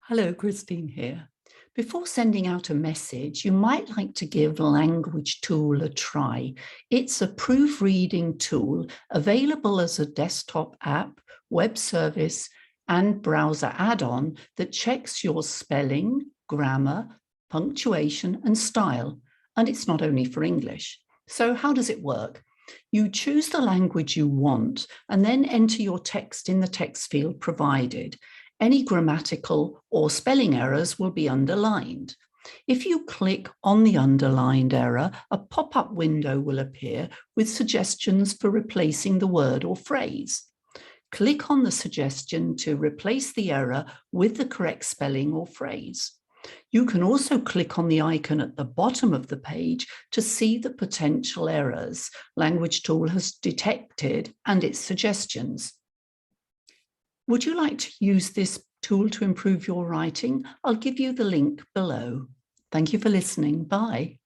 Hello, Christine here. Before sending out a message, you might like to give LanguageTool a try. It's a proofreading tool available as a desktop app, web service, and browser add-on that checks your spelling, grammar, punctuation, and style. And it's not only for English. So how does it work? You choose the language you want and then enter your text in the text field provided. Any grammatical or spelling errors will be underlined. If you click on the underlined error, a pop-up window will appear with suggestions for replacing the word or phrase. Click on the suggestion to replace the error with the correct spelling or phrase. You can also click on the icon at the bottom of the page to see the potential errors LanguageTool has detected and its suggestions. Would you like to use this tool to improve your writing? I'll give you the link below. Thank you for listening. Bye.